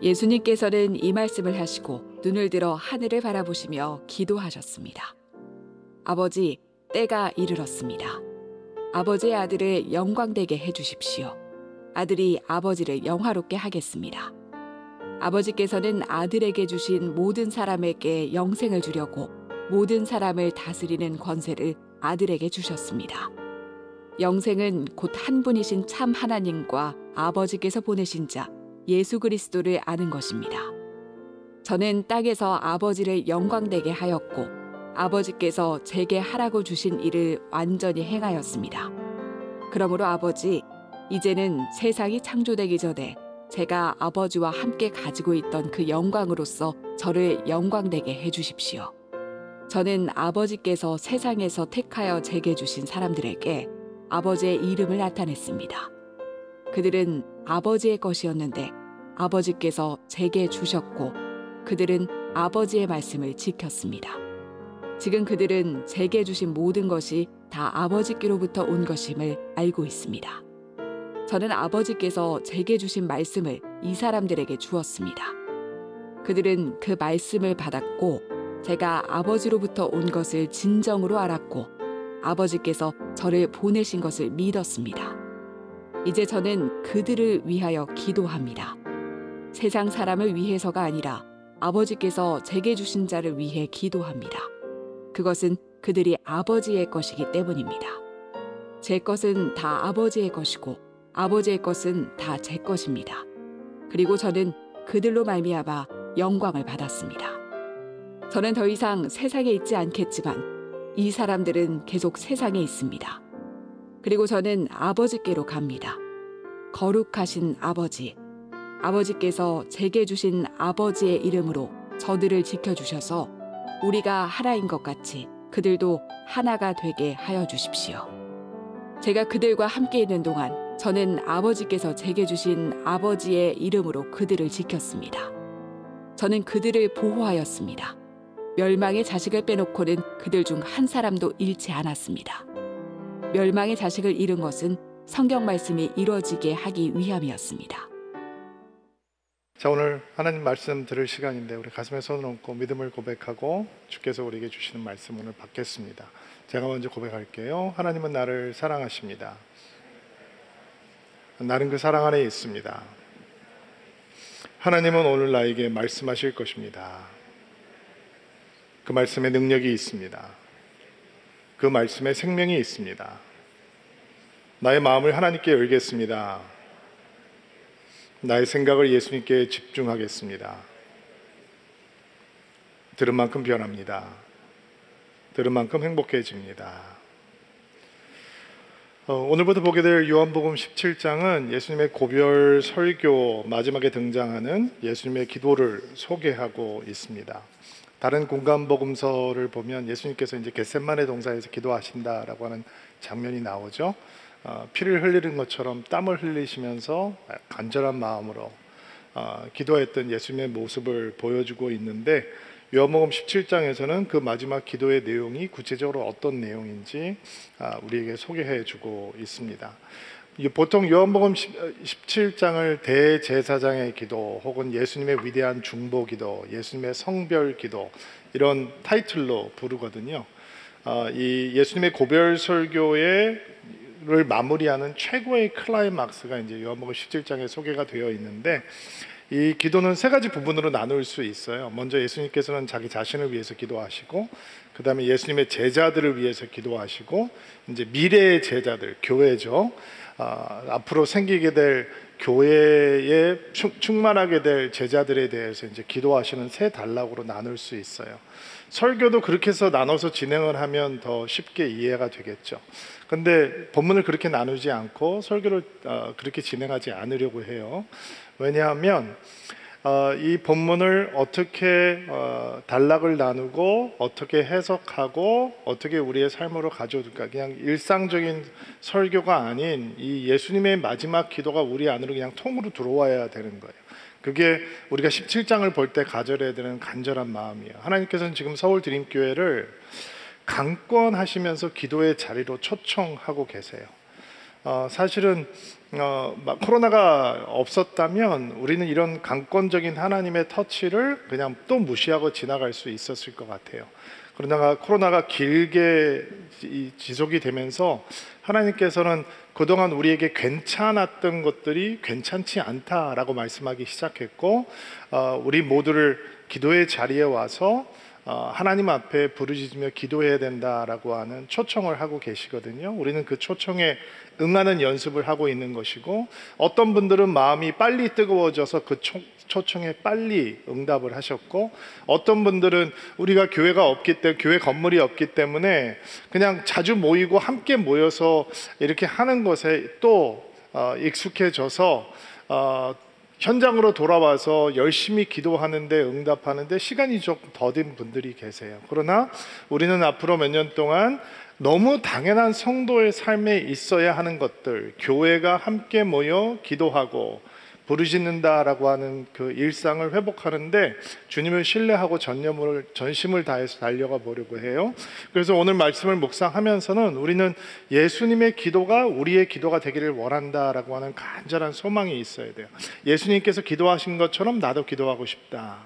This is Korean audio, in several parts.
예수님께서는 이 말씀을 하시고 눈을 들어 하늘을 바라보시며 기도하셨습니다. 아버지, 때가 이르렀습니다. 아버지의 아들을 영광되게 해주십시오. 아들이 아버지를 영화롭게 하겠습니다. 아버지께서는 아들에게 주신 모든 사람에게 영생을 주려고 모든 사람을 다스리는 권세를 아들에게 주셨습니다. 영생은 곧 한 분이신 참 하나님과 아버지께서 보내신 자 예수 그리스도를 아는 것입니다. 저는 땅에서 아버지를 영광되게 하였고 아버지께서 제게 하라고 주신 일을 완전히 행하였습니다. 그러므로 아버지, 이제는 세상이 창조되기 전에 제가 아버지와 함께 가지고 있던 그 영광으로서 저를 영광되게 해주십시오. 저는 아버지께서 세상에서 택하여 제게 주신 사람들에게 아버지의 이름을 나타냈습니다. 그들은 아버지의 것이었는데 아버지께서 제게 주셨고 그들은 아버지의 말씀을 지켰습니다. 지금 그들은 제게 주신 모든 것이 다 아버지께로부터 온 것임을 알고 있습니다. 저는 아버지께서 제게 주신 말씀을 이 사람들에게 주었습니다. 그들은 그 말씀을 받았고 제가 아버지로부터 온 것을 진정으로 알았고 아버지께서 저를 보내신 것을 믿었습니다. 이제 저는 그들을 위하여 기도합니다. 세상 사람을 위해서가 아니라 아버지께서 제게 주신 자를 위해 기도합니다. 그것은 그들이 아버지의 것이기 때문입니다. 제 것은 다 아버지의 것이고 아버지의 것은 다 제 것입니다. 그리고 저는 그들로 말미암아 영광을 받았습니다. 저는 더 이상 세상에 있지 않겠지만 이 사람들은 계속 세상에 있습니다. 그리고 저는 아버지께로 갑니다. 거룩하신 아버지, 아버지께서 제게 주신 아버지의 이름으로 저들을 지켜주셔서 우리가 하나인 것 같이 그들도 하나가 되게 하여 주십시오. 제가 그들과 함께 있는 동안 저는 아버지께서 제게 주신 아버지의 이름으로 그들을 지켰습니다. 저는 그들을 보호하였습니다. 멸망의 자식을 빼놓고는 그들 중 한 사람도 잃지 않았습니다. 멸망의 자식을 잃은 것은 성경 말씀이 이루어지게 하기 위함이었습니다. 자, 오늘 하나님 말씀 들을 시간인데 우리 가슴에 손을 얹고 믿음을 고백하고 주께서 우리에게 주시는 말씀 오늘 받겠습니다. 제가 먼저 고백할게요. 하나님은 나를 사랑하십니다. 나는 그 사랑 안에 있습니다. 하나님은 오늘 나에게 말씀하실 것입니다. 그 말씀에 능력이 있습니다. 그 말씀에 생명이 있습니다. 나의 마음을 하나님께 열겠습니다. 나의 생각을 예수님께 집중하겠습니다. 들은 만큼 변합니다. 들은 만큼 행복해집니다. 오늘부터 보게 될 요한복음 17장은 예수님의 고별 설교 마지막에 등장하는 예수님의 기도를 소개하고 있습니다. 다른 공간복음서를 보면 예수님께서 이제 겟세마네 동산에서 기도하신다라고 하는 장면이 나오죠. 피를 흘리는 것처럼 땀을 흘리시면서 간절한 마음으로 기도했던 예수님의 모습을 보여주고 있는데 요한복음 17장에서는 그 마지막 기도의 내용이 구체적으로 어떤 내용인지 우리에게 소개해 주고 있습니다. 보통 요한복음 17장을 대제사장의 기도 혹은 예수님의 위대한 중보 기도, 예수님의 성별 기도 이런 타이틀로 부르거든요. 이 예수님의 고별 설교를 마무리하는 최고의 클라이막스가 이제 요한복음 17장에 소개가 되어 있는데 이 기도는 세 가지 부분으로 나눌 수 있어요. 먼저 예수님께서는 자기 자신을 위해서 기도하시고, 그 다음에 예수님의 제자들을 위해서 기도하시고, 이제 미래의 제자들, 교회죠. 앞으로 생기게 될 교회에 충만하게 될 제자들에 대해서 이제 기도하시는 세 단락으로 나눌 수 있어요. 설교도 그렇게 해서 나눠서 진행을 하면 더 쉽게 이해가 되겠죠. 근데 본문을 그렇게 나누지 않고 설교를 그렇게 진행하지 않으려고 해요. 왜냐하면 이 본문을 어떻게 단락을 나누고 어떻게 해석하고 어떻게 우리의 삶으로 가져올까, 그냥 일상적인 설교가 아닌 이 예수님의 마지막 기도가 우리 안으로 그냥 통으로 들어와야 되는 거예요. 그게 우리가 17장을 볼 때 가져야 되는 간절한 마음이에요. 하나님께서는 지금 서울 드림교회를 강권하시면서 기도의 자리로 초청하고 계세요. 사실은 코로나가 없었다면 우리는 이런 강권적인 하나님의 터치를 그냥 또 무시하고 지나갈 수 있었을 것 같아요. 그러나 코로나가 길게 지속이 되면서 하나님께서는 그동안 우리에게 괜찮았던 것들이 괜찮지 않다라고 말씀하기 시작했고, 우리 모두를 기도의 자리에 와서 하나님 앞에 부르짖으며 기도해야 된다라고 하는 초청을 하고 계시거든요. 우리는 그 초청에 응하는 연습을 하고 있는 것이고, 어떤 분들은 마음이 빨리 뜨거워져서 그 초청에 빨리 응답을 하셨고, 어떤 분들은 우리가 교회가 없기 때문에, 교회 건물이 없기 때문에 그냥 자주 모이고 함께 모여서 이렇게 하는 것에 또 익숙해져서 현장으로 돌아와서 열심히 기도하는데, 응답하는데 시간이 좀 더딘 분들이 계세요. 그러나 우리는 앞으로 몇 년 동안 너무 당연한 성도의 삶에 있어야 하는 것들, 교회가 함께 모여 기도하고 부르짖는다라고 하는 그 일상을 회복하는데 주님을 신뢰하고 전심을 다해서 달려가 보려고 해요. 그래서 오늘 말씀을 묵상하면서는 우리는 예수님의 기도가 우리의 기도가 되기를 원한다라고 하는 간절한 소망이 있어야 돼요. 예수님께서 기도하신 것처럼 나도 기도하고 싶다.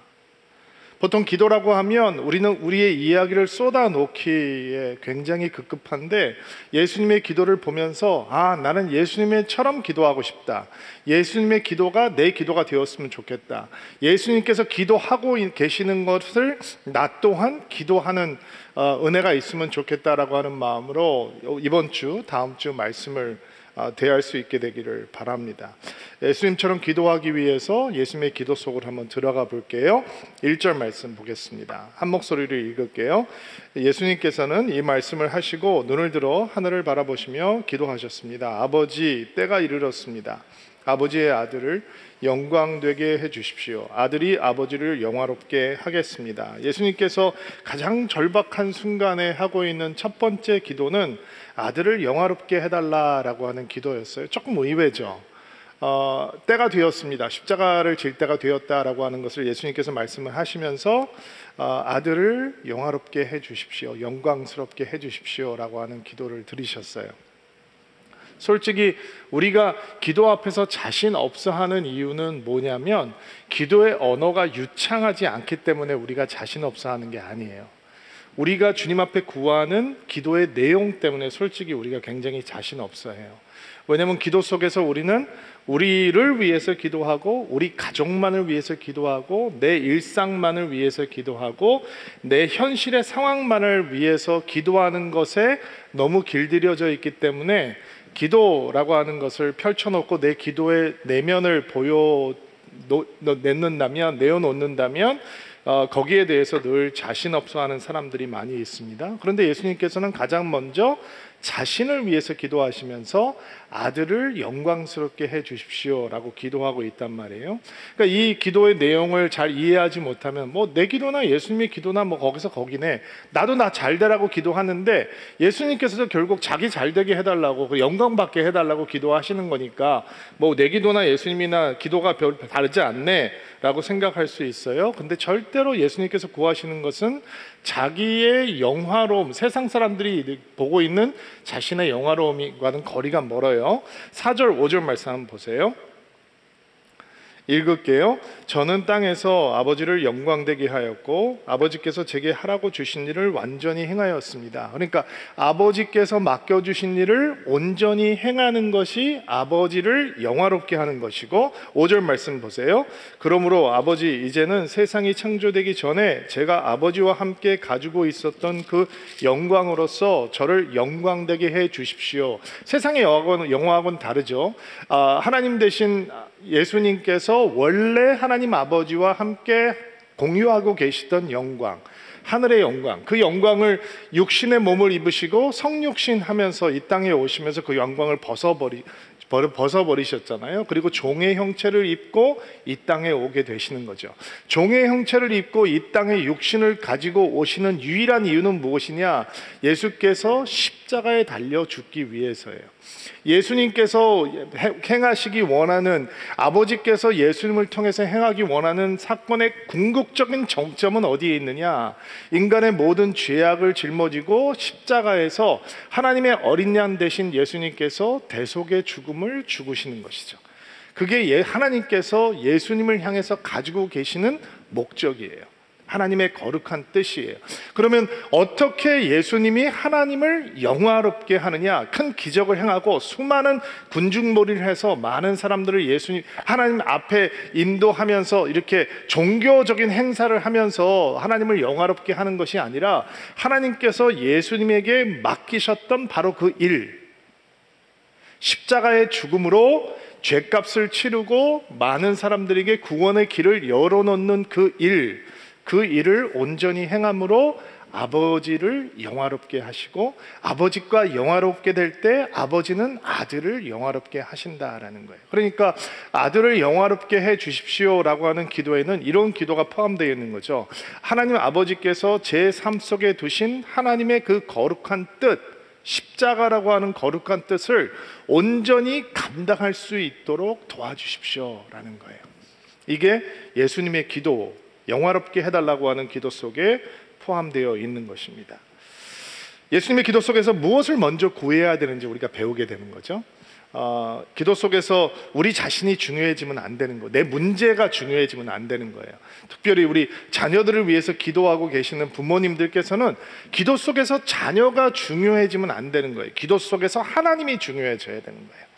보통 기도라고 하면 우리는 우리의 이야기를 쏟아놓기에 굉장히 급급한데, 예수님의 기도를 보면서 나는 예수님처럼 기도하고 싶다. 예수님의 기도가 내 기도가 되었으면 좋겠다. 예수님께서 기도하고 계시는 것을 나 또한 기도하는 은혜가 있으면 좋겠다라고 하는 마음으로 이번 주, 다음 주 말씀을 대할 수 있게 되기를 바랍니다. 예수님처럼 기도하기 위해서 예수님의 기도 속으로 한번 들어가 볼게요. 1절 말씀 보겠습니다. 한 목소리로 읽을게요. 예수님께서는 이 말씀을 하시고 눈을 들어 하늘을 바라보시며 기도하셨습니다. 아버지, 때가 이르렀습니다. 아버지의 아들을 영광되게 해주십시오. 아들이 아버지를 영화롭게 하겠습니다. 예수님께서 가장 절박한 순간에 하고 있는 첫 번째 기도는 아들을 영화롭게 해달라라고 하는 기도였어요. 조금 의외죠. 때가 되었습니다. 십자가를 질 때가 되었다라고 하는 것을 예수님께서 말씀을 하시면서 아들을 영화롭게 해주십시오, 영광스럽게 해주십시오라고 하는 기도를 드리셨어요. 솔직히 우리가 기도 앞에서 자신 없어 하는 이유는 뭐냐면, 기도의 언어가 유창하지 않기 때문에 우리가 자신 없어 하는 게 아니에요. 우리가 주님 앞에 구하는 기도의 내용 때문에 솔직히 우리가 굉장히 자신 없어 해요. 왜냐하면 기도 속에서 우리는 우리를 위해서 기도하고, 우리 가족만을 위해서 기도하고, 내 일상만을 위해서 기도하고, 내 현실의 상황만을 위해서 기도하는 것에 너무 길들여져 있기 때문에, 기도라고 하는 것을 펼쳐놓고 내 기도의 내면을 내어놓는다면 거기에 대해서 늘 자신 없어 하는 사람들이 많이 있습니다. 그런데 예수님께서는 가장 먼저 자신을 위해서 기도하시면서 아들을 영광스럽게 해 주십시오라고 기도하고 있단 말이에요. 그러니까 이 기도의 내용을 잘 이해하지 못하면 내 기도나 예수님의 기도나 거기서 거기네, 나도 나 잘되라고 기도하는데 예수님께서도 결국 자기 잘되게 해달라고, 영광받게 해달라고 기도하시는 거니까 내 기도나 예수님이나 기도가 별 다르지 않네 라고 생각할 수 있어요. 근데 절대로 예수님께서 구하시는 것은 자기의 영화로움, 세상 사람들이 보고 있는 자신의 영화로움과는 거리가 멀어요. 4절 5절 말씀 한번 보세요. 읽을게요. 저는 땅에서 아버지를 영광되게 하였고 아버지께서 제게 하라고 주신 일을 완전히 행하였습니다. 그러니까 아버지께서 맡겨주신 일을 온전히 행하는 것이 아버지를 영화롭게 하는 것이고, 5절 말씀 보세요. 그러므로 아버지, 이제는 세상이 창조되기 전에 제가 아버지와 함께 가지고 있었던 그 영광으로서 저를 영광되게 해 주십시오. 세상의 영광하고는 다르죠. 하나님 대신 예수님께서 원래 하나님 아버지와 함께 공유하고 계시던 영광, 하늘의 영광, 그 영광을 육신의 몸을 입으시고 성육신 하면서 이 땅에 오시면서 그 영광을 벗어버리셨잖아요. 그리고 종의 형체를 입고 이 땅에 오게 되시는 거죠. 종의 형체를 입고 이 땅에 육신을 가지고 오시는 유일한 이유는 무엇이냐? 예수께서 십자가에 달려 죽기 위해서예요. 예수님께서 행하시기 원하는, 아버지께서 예수님을 통해서 행하기 원하는 사건의 궁극적인 정점은 어디에 있느냐? 인간의 모든 죄악을 짊어지고 십자가에서 하나님의 어린 양 되신 예수님께서 대속의 죽음을 죽으시는 것이죠. 그게 하나님께서 예수님을 향해서 가지고 계시는 목적이에요. 하나님의 거룩한 뜻이에요. 그러면 어떻게 예수님이 하나님을 영화롭게 하느냐? 큰 기적을 행하고 수많은 군중몰이를 해서 많은 사람들을 하나님 앞에 인도하면서 이렇게 종교적인 행사를 하면서 하나님을 영화롭게 하는 것이 아니라 하나님께서 예수님에게 맡기셨던 바로 그 일, 십자가의 죽음으로 죄값을 치르고 많은 사람들에게 구원의 길을 열어놓는 그 일을 온전히 행함으로 아버지를 영화롭게 하시고, 아버지과 영화롭게 될 때 아버지는 아들을 영화롭게 하신다라는 거예요. 그러니까 아들을 영화롭게 해 주십시오라고 하는 기도에는 이런 기도가 포함되어 있는 거죠. 하나님 아버지께서 제 삶 속에 두신 하나님의 그 거룩한 뜻, 십자가라고 하는 거룩한 뜻을 온전히 감당할 수 있도록 도와주십시오라는 거예요. 이게 예수님의 기도, 영화롭게 해달라고 하는 기도 속에 포함되어 있는 것입니다. 예수님의 기도 속에서 무엇을 먼저 구해야 되는지 우리가 배우게 되는 거죠. 기도 속에서 우리 자신이 중요해지면 안 되는 거예요. 내 문제가 중요해지면 안 되는 거예요. 특별히 우리 자녀들을 위해서 기도하고 계시는 부모님들께서는 기도 속에서 자녀가 중요해지면 안 되는 거예요. 기도 속에서 하나님이 중요해져야 되는 거예요.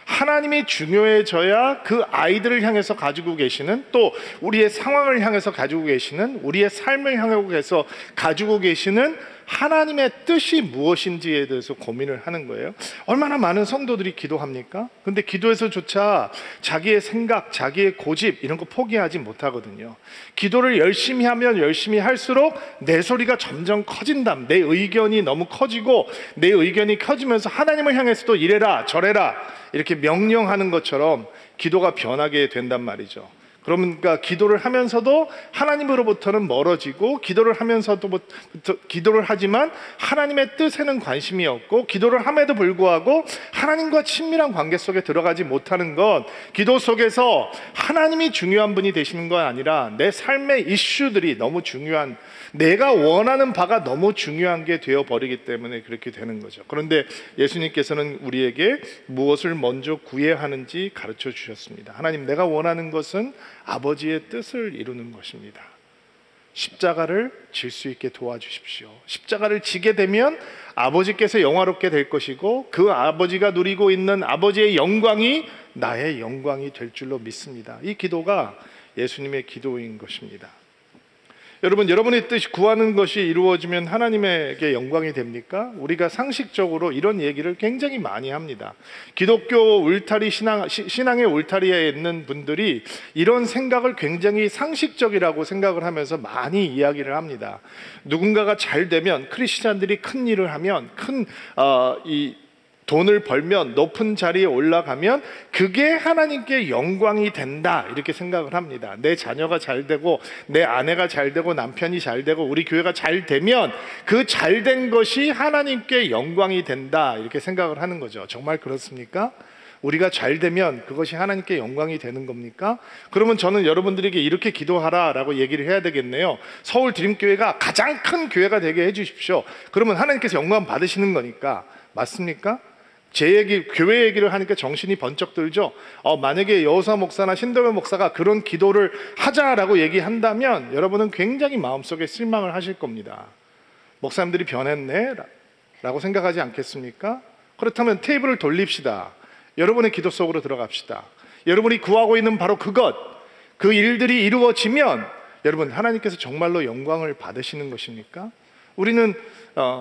하나님이 중요해져야 그 아이들을 향해서 가지고 계시는, 또 우리의 상황을 향해서 가지고 계시는, 우리의 삶을 향해서 가지고 계시는 하나님의 뜻이 무엇인지에 대해서 고민을 하는 거예요. 얼마나 많은 성도들이 기도합니까? 근데 기도에서조차 자기의 생각, 자기의 고집 이런 거 포기하지 못하거든요. 기도를 열심히 하면 열심히 할수록 내 소리가 점점 커진다. 내 의견이 너무 커지고, 내 의견이 커지면서 하나님을 향해서도 이래라 저래라 이렇게 명령하는 것처럼 기도가 변하게 된단 말이죠. 그러니까 기도를 하면서도 하나님으로부터는 멀어지고, 기도를 하지만 하나님의 뜻에는 관심이 없고, 기도를 함에도 불구하고 하나님과 친밀한 관계 속에 들어가지 못하는 건, 기도 속에서 하나님이 중요한 분이 되시는 건 아니라 내 삶의 이슈들이 너무 중요한, 내가 원하는 바가 너무 중요한 게 되어버리기 때문에 그렇게 되는 거죠. 그런데 예수님께서는 우리에게 무엇을 먼저 구해야 하는지 가르쳐 주셨습니다. 하나님, 내가 원하는 것은 아버지의 뜻을 이루는 것입니다. 십자가를 질 수 있게 도와주십시오. 십자가를 지게 되면 아버지께서 영화롭게 될 것이고, 그 아버지가 누리고 있는 아버지의 영광이 나의 영광이 될 줄로 믿습니다. 이 기도가 예수님의 기도인 것입니다. 여러분, 여러분의 뜻이 구하는 것이 이루어지면 하나님에게 영광이 됩니까? 우리가 상식적으로 이런 얘기를 굉장히 많이 합니다. 기독교 울타리 신앙의 울타리에 있는 분들이 이런 생각을 굉장히 상식적이라고 생각을 하면서 많이 이야기를 합니다. 누군가가 잘 되면, 크리스찬들이 큰 일을 하면, 돈을 벌면, 높은 자리에 올라가면 그게 하나님께 영광이 된다 이렇게 생각을 합니다. 내 자녀가 잘 되고, 내 아내가 잘 되고, 남편이 잘 되고, 우리 교회가 잘 되면 그 잘된 것이 하나님께 영광이 된다 이렇게 생각을 하는 거죠. 정말 그렇습니까? 우리가 잘 되면 그것이 하나님께 영광이 되는 겁니까? 그러면 저는 여러분들에게 이렇게 기도하라라고 얘기를 해야 되겠네요. 서울 드림교회가 가장 큰 교회가 되게 해주십시오. 그러면 하나님께서 영광 받으시는 거니까. 맞습니까? 교회 얘기를 하니까 정신이 번쩍 들죠. 만약에 여호사 목사나 신동엽 목사가 그런 기도를 하자라고 얘기한다면 여러분은 굉장히 마음속에 실망을 하실 겁니다. 목사님들이 변했네 라고 생각하지 않겠습니까? 그렇다면 테이블을 돌립시다. 여러분의 기도 속으로 들어갑시다. 여러분이 구하고 있는 바로 그 일들이 이루어지면 여러분, 하나님께서 정말로 영광을 받으시는 것입니까? 우리는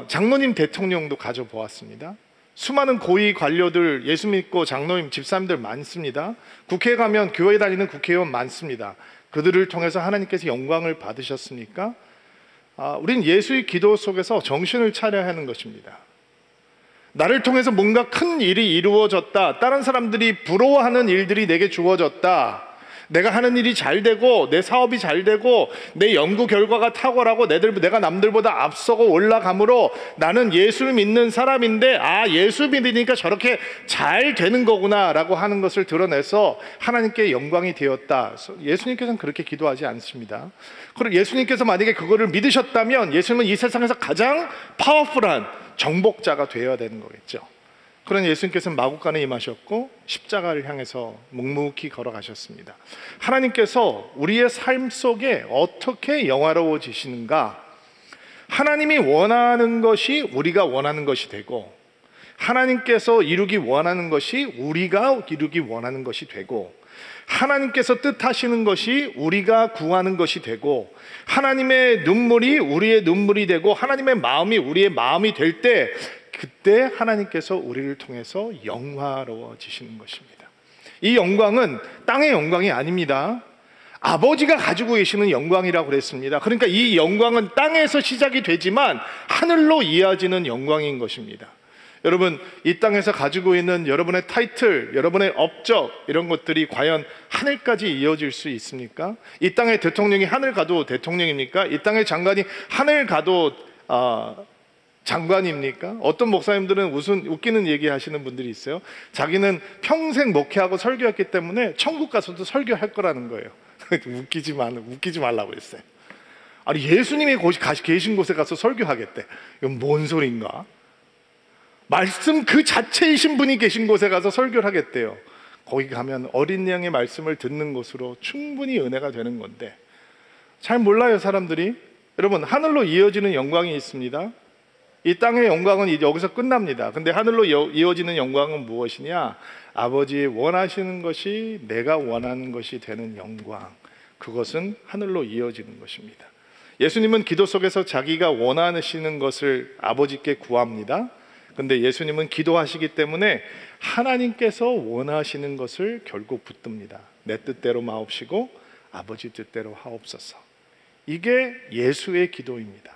장로님 대통령도 가져보았습니다. 수많은 고위 관료들, 예수 믿고 장로님, 집사님들 많습니다. 국회에 가면 교회 다니는 국회의원 많습니다. 그들을 통해서 하나님께서 영광을 받으셨습니까? 우린 예수의 기도 속에서 정신을 차려야 하는 것입니다. 나를 통해서 뭔가 큰 일이 이루어졌다. 다른 사람들이 부러워하는 일들이 내게 주어졌다. 내가 하는 일이 잘 되고 내 사업이 잘 되고 내 연구 결과가 탁월하고 내가 남들보다 앞서고 올라감으로 나는 예수를 믿는 사람인데 예수 믿으니까 저렇게 잘 되는 거구나 라고 하는 것을 드러내서 하나님께 영광이 되었다. 예수님께서는 그렇게 기도하지 않습니다. 그리고 예수님께서 만약에 그거를 믿으셨다면 예수님은 이 세상에서 가장 파워풀한 정복자가 되어야 되는 거겠죠. 그런 예수님께서는 마구간에 임하셨고 십자가를 향해서 묵묵히 걸어가셨습니다. 하나님께서 우리의 삶 속에 어떻게 영화로워지시는가? 하나님이 원하는 것이 우리가 원하는 것이 되고, 하나님께서 이루기 원하는 것이 우리가 이루기 원하는 것이 되고, 하나님께서 뜻하시는 것이 우리가 구하는 것이 되고, 하나님의 눈물이 우리의 눈물이 되고, 하나님의 마음이 우리의 마음이 될 때, 그때 하나님께서 우리를 통해서 영화로워지시는 것입니다. 이 영광은 땅의 영광이 아닙니다. 아버지가 가지고 계시는 영광이라고 그랬습니다. 그러니까 이 영광은 땅에서 시작이 되지만 하늘로 이어지는 영광인 것입니다. 여러분, 이 땅에서 가지고 있는 여러분의 타이틀, 여러분의 업적, 이런 것들이 과연 하늘까지 이어질 수 있습니까? 이 땅의 대통령이 하늘 가도 대통령입니까? 이 땅의 장관이 하늘 가도 장관입니까? 어떤 목사님들은 웃기는 얘기 하시는 분들이 있어요. 자기는 평생 목회하고 설교했기 때문에 천국 가서도 설교할 거라는 거예요. 웃기지 말라고 했어요. 아니, 예수님이 계신 곳에 가서 설교하겠대. 이건 뭔 소린가? 말씀 그 자체이신 분이 계신 곳에 가서 설교를 하겠대요. 거기 가면 어린 양의 말씀을 듣는 것으로 충분히 은혜가 되는 건데, 잘 몰라요 사람들이. 여러분, 하늘로 이어지는 영광이 있습니다. 이 땅의 영광은 여기서 끝납니다. 근데 하늘로 이어지는 영광은 무엇이냐? 아버지 원하시는 것이 내가 원하는 것이 되는 영광, 그것은 하늘로 이어지는 것입니다. 예수님은 기도 속에서 자기가 원하시는 것을 아버지께 구합니다. 근데 예수님은 기도하시기 때문에 하나님께서 원하시는 것을 결국 붙듭니다. 내 뜻대로 마옵시고 아버지 뜻대로 하옵소서. 이게 예수의 기도입니다.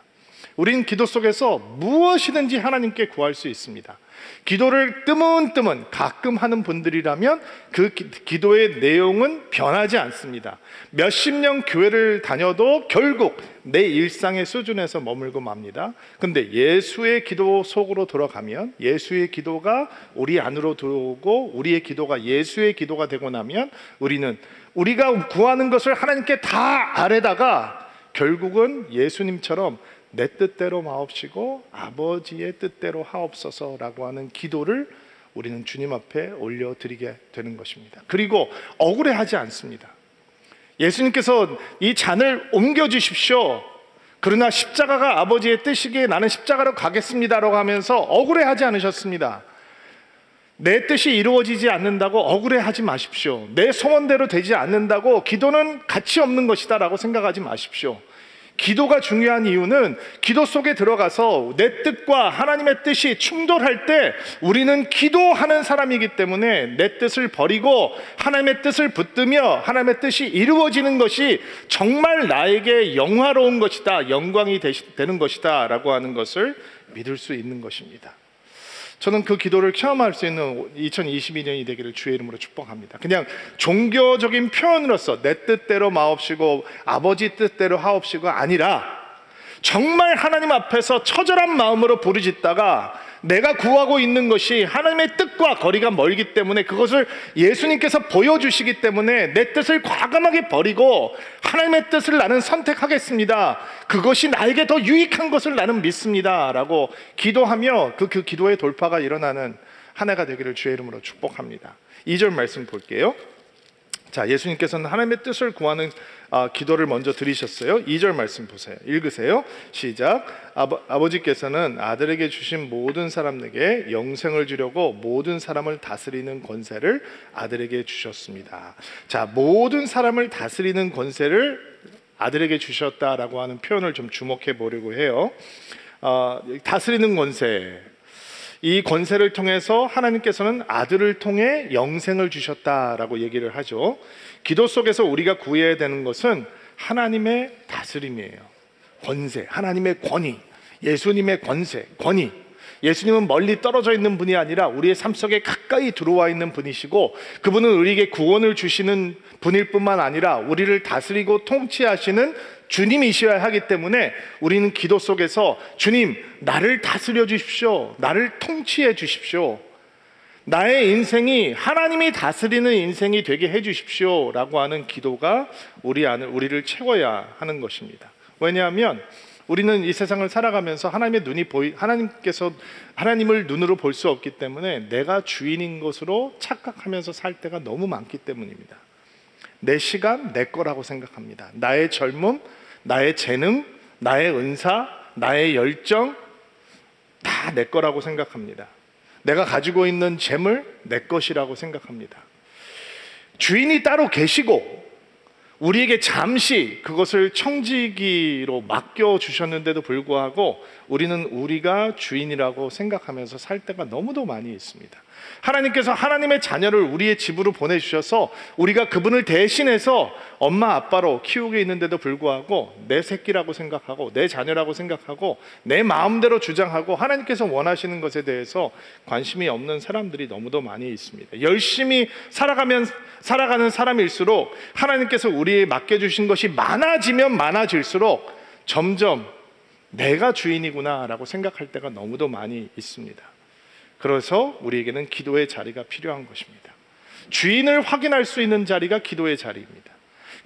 우린 기도 속에서 무엇이든지 하나님께 구할 수 있습니다. 기도를 뜨문뜨문 가끔 하는 분들이라면 그 기도의 내용은 변하지 않습니다. 몇십 년 교회를 다녀도 결국 내 일상의 수준에서 머물고 맙니다. 근데 예수의 기도 속으로 들어가면, 예수의 기도가 우리 안으로 들어오고 우리의 기도가 예수의 기도가 되고 나면 우리는 우리가 구하는 것을 하나님께 다 아래다가 결국은 예수님처럼 내 뜻대로 마옵시고 아버지의 뜻대로 하옵소서라고 하는 기도를 우리는 주님 앞에 올려드리게 되는 것입니다. 그리고 억울해하지 않습니다. 예수님께서 이 잔을 옮겨주십시오, 그러나 십자가가 아버지의 뜻이기에 나는 십자가로 가겠습니다라고 하면서 억울해하지 않으셨습니다. 내 뜻이 이루어지지 않는다고 억울해하지 마십시오. 내 소원대로 되지 않는다고 기도는 가치 없는 것이다 라고 생각하지 마십시오. 기도가 중요한 이유는 기도 속에 들어가서 내 뜻과 하나님의 뜻이 충돌할 때 우리는 기도하는 사람이기 때문에 내 뜻을 버리고 하나님의 뜻을 붙들며 하나님의 뜻이 이루어지는 것이 정말 나에게 영화로운 것이다, 영광이 되는 것이다 라고 하는 것을 믿을 수 있는 것입니다. 저는 그 기도를 체험할 수 있는 2022년이 되기를 주의 이름으로 축복합니다. 그냥 종교적인 표현으로서 내 뜻대로 마옵시고 아버지 뜻대로 하옵시고 아니라 정말 하나님 앞에서 처절한 마음으로 부르짖다가 내가 구하고 있는 것이 하나님의 뜻과 거리가 멀기 때문에 그것을 예수님께서 보여주시기 때문에 내 뜻을 과감하게 버리고 하나님의 뜻을 나는 선택하겠습니다, 그것이 나에게 더 유익한 것을 나는 믿습니다 라고 기도하며 그 기도의 돌파가 일어나는 한 해가 되기를 주의 이름으로 축복합니다. 2절 말씀 볼게요. 자, 예수님께서는 하나님의 뜻을 구하는 기도를 먼저 드리셨어요. 2절 말씀 보세요. 읽으세요. 시작. 아버지께서는 아들에게 주신 모든 사람에게 영생을 주려고 모든 사람을 다스리는 권세를 아들에게 주셨습니다. 자, 모든 사람을 다스리는 권세를 아들에게 주셨다라고 하는 표현을 좀 주목해 보려고 해요. 다스리는 권세, 이 권세를 통해서 하나님께서는 아들을 통해 영생을 주셨다라고 얘기를 하죠. 기도 속에서 우리가 구해야 되는 것은 하나님의 다스림이에요. 권세, 하나님의 권위, 예수님의 권세, 권위. 예수님은 멀리 떨어져 있는 분이 아니라 우리의 삶 속에 가까이 들어와 있는 분이시고, 그분은 우리에게 구원을 주시는 분일 뿐만 아니라 우리를 다스리고 통치하시는 주님이셔야 하기 때문에 우리는 기도 속에서 주님, 나를 다스려 주십시오. 나를 통치해 주십시오. 나의 인생이 하나님이 다스리는 인생이 되게 해 주십시오 라고 하는 기도가 우리를 채워야 하는 것입니다. 왜냐하면 우리는 이 세상을 살아가면서 하나님께서 하나님을 눈으로 볼 수 없기 때문에 내가 주인인 것으로 착각하면서 살 때가 너무 많기 때문입니다. 내 시간 내 거라고 생각합니다. 나의 젊음, 나의 재능, 나의 은사, 나의 열정 다 내 거라고 생각합니다. 내가 가지고 있는 재물 내 것이라고 생각합니다. 주인이 따로 계시고 우리에게 잠시 그것을 청지기로 맡겨주셨는데도 불구하고 우리는 우리가 주인이라고 생각하면서 살 때가 너무도 많이 있습니다. 하나님께서 하나님의 자녀를 우리의 집으로 보내주셔서 우리가 그분을 대신해서 엄마 아빠로 키우고 있는데도 불구하고 내 새끼라고 생각하고 내 자녀라고 생각하고 내 마음대로 주장하고 하나님께서 원하시는 것에 대해서 관심이 없는 사람들이 너무도 많이 있습니다. 열심히 살아가는 사람일수록 하나님께서 우리에 맡겨주신 것이 많아지면 많아질수록 점점 내가 주인이구나 라고 생각할 때가 너무도 많이 있습니다. 그래서 우리에게는 기도의 자리가 필요한 것입니다. 주인을 확인할 수 있는 자리가 기도의 자리입니다.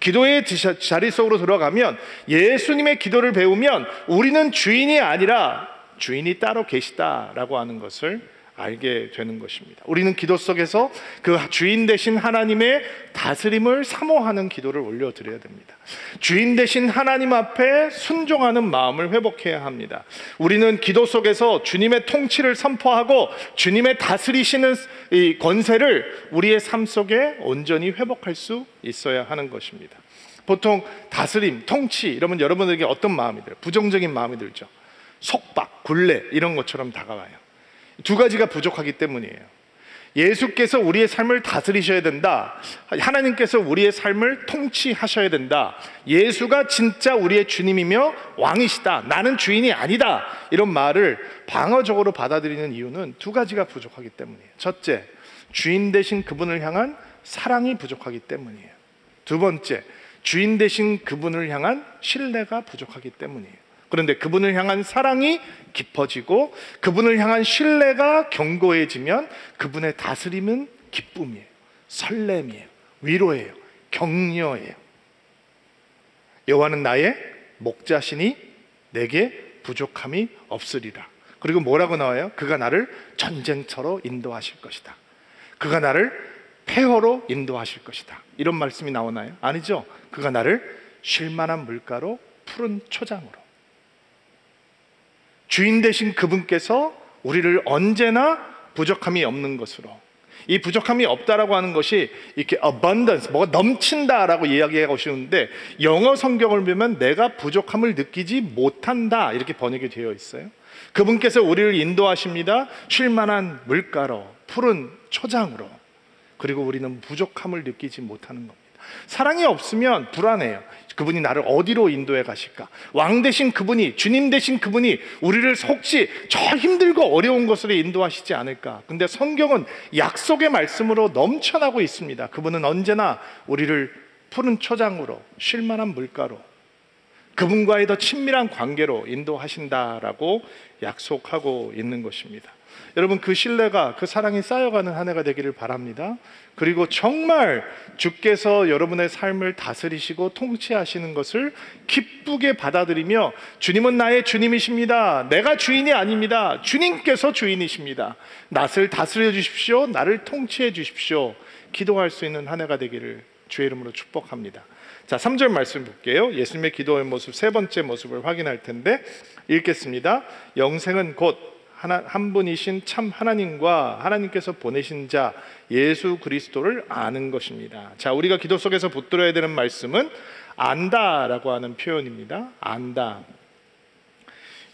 기도의 자리 속으로 들어가면, 예수님의 기도를 배우면 우리는 주인이 아니라 주인이 따로 계시다라고 하는 것을 알게 되는 것입니다. 우리는 기도 속에서 그 주인 되신 하나님의 다스림을 사모하는 기도를 올려드려야 됩니다. 주인 되신 하나님 앞에 순종하는 마음을 회복해야 합니다. 우리는 기도 속에서 주님의 통치를 선포하고 주님의 다스리시는 이 권세를 우리의 삶 속에 온전히 회복할 수 있어야 하는 것입니다. 보통 다스림, 통치 이러면 여러분에게 어떤 마음이 들어요? 부정적인 마음이 들죠. 속박, 굴레 이런 것처럼 다가와요. 두 가지가 부족하기 때문이에요. 예수께서 우리의 삶을 다스리셔야 된다. 하나님께서 우리의 삶을 통치하셔야 된다. 예수가 진짜 우리의 주님이며 왕이시다. 나는 주인이 아니다. 이런 말을 방어적으로 받아들이는 이유는 두 가지가 부족하기 때문이에요. 첫째, 주인 되신 그분을 향한 사랑이 부족하기 때문이에요. 두 번째, 주인 되신 그분을 향한 신뢰가 부족하기 때문이에요. 그런데 그분을 향한 사랑이 깊어지고 그분을 향한 신뢰가 견고해지면 그분의 다스림은 기쁨이에요, 설렘이에요, 위로예요, 격려예요. 여호와는 나의 목자시니 내게 부족함이 없으리라. 그리고 뭐라고 나와요? 그가 나를 전쟁터로 인도하실 것이다. 그가 나를 폐허로 인도하실 것이다. 이런 말씀이 나오나요? 아니죠. 그가 나를 쉴만한 물가로 푸른 초장으로. 주인 되신 그분께서 우리를 언제나 부족함이 없는 것으로, 이 부족함이 없다라고 하는 것이 이렇게 abundance, 뭐가 넘친다라고 이야기하고 싶은데 영어 성경을 보면 내가 부족함을 느끼지 못한다 이렇게 번역이 되어 있어요. 그분께서 우리를 인도하십니다. 쉴만한 물가로, 푸른 초장으로. 그리고 우리는 부족함을 느끼지 못하는 겁니다. 사랑이 없으면 불안해요. 그분이 나를 어디로 인도해 가실까? 왕 되신 그분이, 주님 되신 그분이 우리를 혹시 저 힘들고 어려운 곳으로 인도하시지 않을까? 근데 성경은 약속의 말씀으로 넘쳐나고 있습니다. 그분은 언제나 우리를 푸른 초장으로, 쉴만한 물가로, 그분과의 더 친밀한 관계로 인도하신다라고 약속하고 있는 것입니다. 여러분, 그 신뢰가, 그 사랑이 쌓여가는 한 해가 되기를 바랍니다. 그리고 정말 주께서 여러분의 삶을 다스리시고 통치하시는 것을 기쁘게 받아들이며, 주님은 나의 주님이십니다. 내가 주인이 아닙니다. 주님께서 주인이십니다. 나를 다스려 주십시오. 나를 통치해 주십시오. 기도할 수 있는 한 해가 되기를 주의 이름으로 축복합니다. 자, 3절 말씀 볼게요. 예수님의 기도의 모습, 세 번째 모습을 확인할 텐데 읽겠습니다. 영생은 곧 한 분이신 참 하나님과 하나님께서 보내신 자 예수 그리스도를 아는 것입니다. 자, 우리가 기도 속에서 붙들어야 되는 말씀은 안다라고 하는 표현입니다. 안다.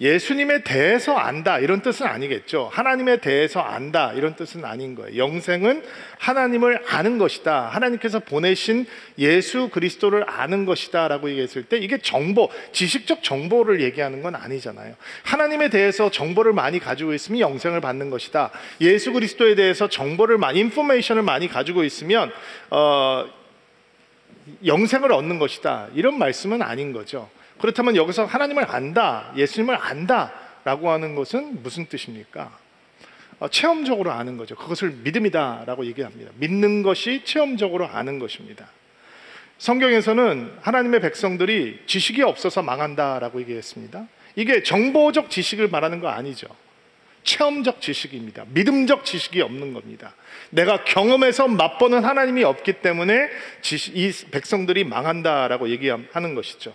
예수님에 대해서 안다 이런 뜻은 아니겠죠. 하나님에 대해서 안다 이런 뜻은 아닌 거예요. 영생은 하나님을 아는 것이다, 하나님께서 보내신 예수 그리스도를 아는 것이다 라고 얘기했을 때 이게 정보, 지식적 정보를 얘기하는 건 아니잖아요. 하나님에 대해서 정보를 많이 가지고 있으면 영생을 받는 것이다, 예수 그리스도에 대해서 정보를 많이, 인포메이션을 많이 가지고 있으면 영생을 얻는 것이다 이런 말씀은 아닌 거죠. 그렇다면 여기서 하나님을 안다, 예수님을 안다 라고 하는 것은 무슨 뜻입니까? 체험적으로 아는 거죠. 그것을 믿음이다 라고 얘기합니다. 믿는 것이 체험적으로 아는 것입니다. 성경에서는 하나님의 백성들이 지식이 없어서 망한다 라고 얘기했습니다. 이게 정보적 지식을 말하는 거 아니죠. 체험적 지식입니다. 믿음적 지식이 없는 겁니다. 내가 경험해서 맛보는 하나님이 없기 때문에 이 백성들이 망한다라고 얘기하는 것이죠.